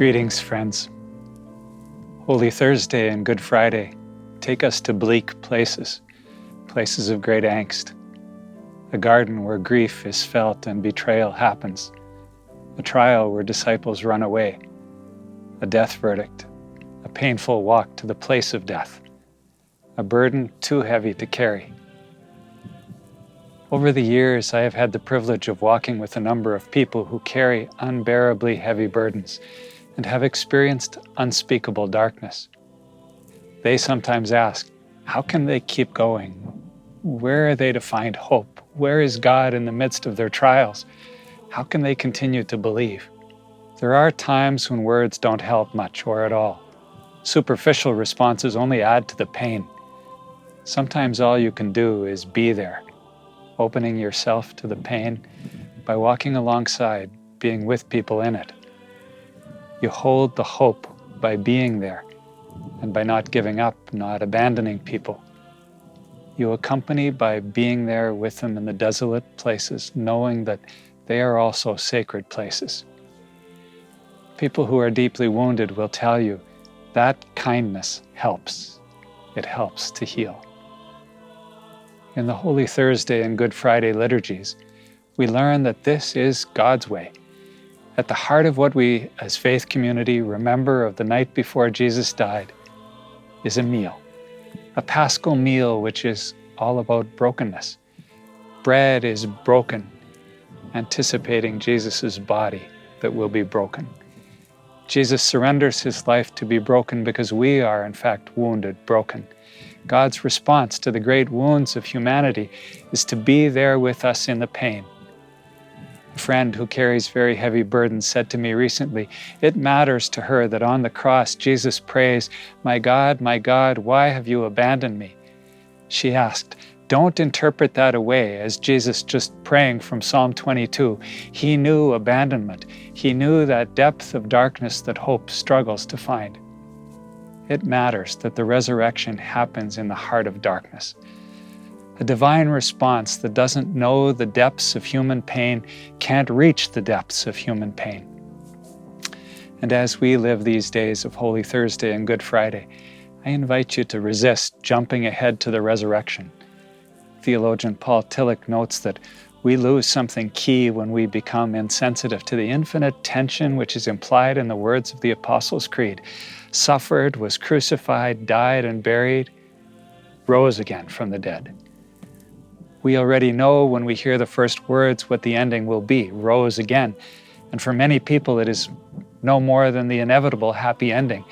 Greetings, friends. Holy Thursday and Good Friday take us to bleak places, places of great angst. A garden where grief is felt and betrayal happens. A trial where disciples run away. A death verdict. A painful walk to the place of death. A burden too heavy to carry. Over the years, I have had the privilege of walking with a number of people who carry unbearably heavy burdens and have experienced unspeakable darkness. They sometimes ask, how can they keep going? Where are they to find hope? Where is God in the midst of their trials? How can they continue to believe? There are times when words don't help much or at all. Superficial responses only add to the pain. Sometimes all you can do is be there, opening yourself to the pain by walking alongside, being with people in it. You hold the hope by being there and by not giving up, not abandoning people. You accompany by being there with them in the desolate places, knowing that they are also sacred places. People who are deeply wounded will tell you that kindness helps. It helps to heal. In the Holy Thursday and Good Friday liturgies, we learn that this is God's way. At the heart of what we, as faith community, remember of the night before Jesus died is a meal, a Paschal meal which is all about brokenness. Bread is broken, anticipating Jesus' body that will be broken. Jesus surrenders his life to be broken because we are, in fact, wounded, broken. God's response to the great wounds of humanity is to be there with us in the pain. A friend who carries very heavy burdens said to me recently, it matters to her that on the cross Jesus prays, my God, why have you abandoned me? She asked, don't interpret that away as Jesus just praying from Psalm 22. He knew abandonment. He knew that depth of darkness that hope struggles to find. It matters that the resurrection happens in the heart of darkness. A divine response that doesn't know the depths of human pain can't reach the depths of human pain. And as we live these days of Holy Thursday and Good Friday, I invite you to resist jumping ahead to the resurrection. Theologian Paul Tillich notes that we lose something key when we become insensitive to the infinite tension which is implied in the words of the Apostles' Creed. Suffered, was crucified, died and buried, rose again from the dead. We already know when we hear the first words what the ending will be, rose again. And for many people it is no more than the inevitable happy ending.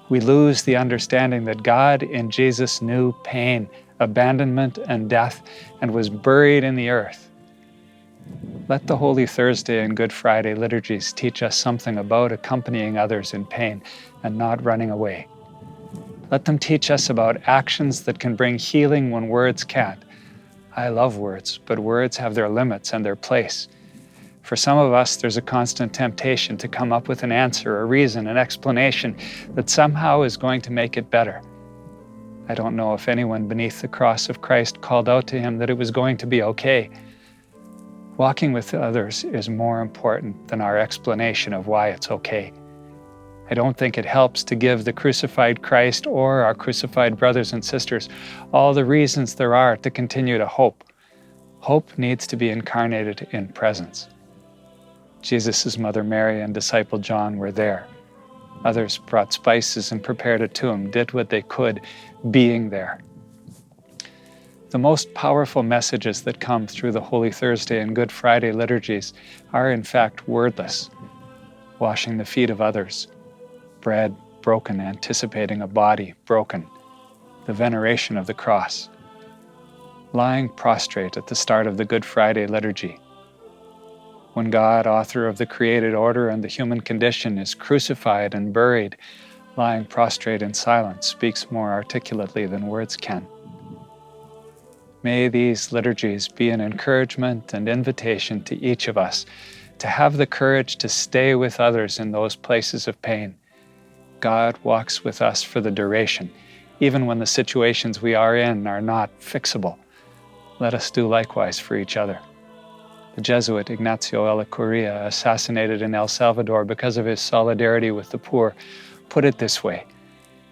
We lose the understanding that God in Jesus knew pain, abandonment and death, and was buried in the earth. Let the Holy Thursday and Good Friday liturgies teach us something about accompanying others in pain and not running away. Let them teach us about actions that can bring healing when words can't. I love words, but words have their limits and their place. For some of us, there's a constant temptation to come up with an answer, a reason, an explanation that somehow is going to make it better. I don't know if anyone beneath the cross of Christ called out to him that it was going to be okay. Walking with others is more important than our explanation of why it's okay. I don't think it helps to give the crucified Christ or our crucified brothers and sisters all the reasons there are to continue to hope. Hope needs to be incarnated in presence. Jesus' mother Mary and disciple John were there. Others brought spices and prepared a tomb, did what they could, being there. The most powerful messages that come through the Holy Thursday and Good Friday liturgies are in fact wordless. Washing the feet of others, bread broken, anticipating a body broken, the veneration of the cross, lying prostrate at the start of the Good Friday liturgy. When God, author of the created order and the human condition, is crucified and buried, lying prostrate in silence speaks more articulately than words can. May these liturgies be an encouragement and invitation to each of us to have the courage to stay with others in those places of pain. God walks with us for the duration, even when the situations we are in are not fixable. Let us do likewise for each other. The Jesuit Ignacio Ellacuria, assassinated in El Salvador because of his solidarity with the poor, put it this way: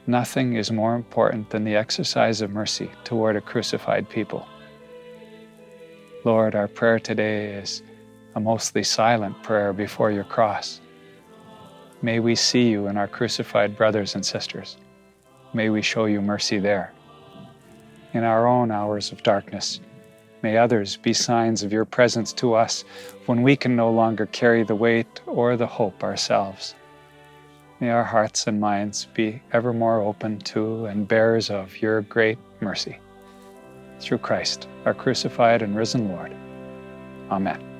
nothing is more important than the exercise of mercy toward a crucified people. Lord, our prayer today is a mostly silent prayer before your cross. May we see you in our crucified brothers and sisters. May we show you mercy there. In our own hours of darkness, may others be signs of your presence to us when we can no longer carry the weight or the hope ourselves. May our hearts and minds be ever more open to and bearers of your great mercy. Through Christ, our crucified and risen Lord. Amen.